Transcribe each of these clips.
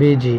BG۔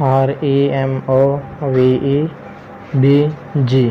REMOVEBG۔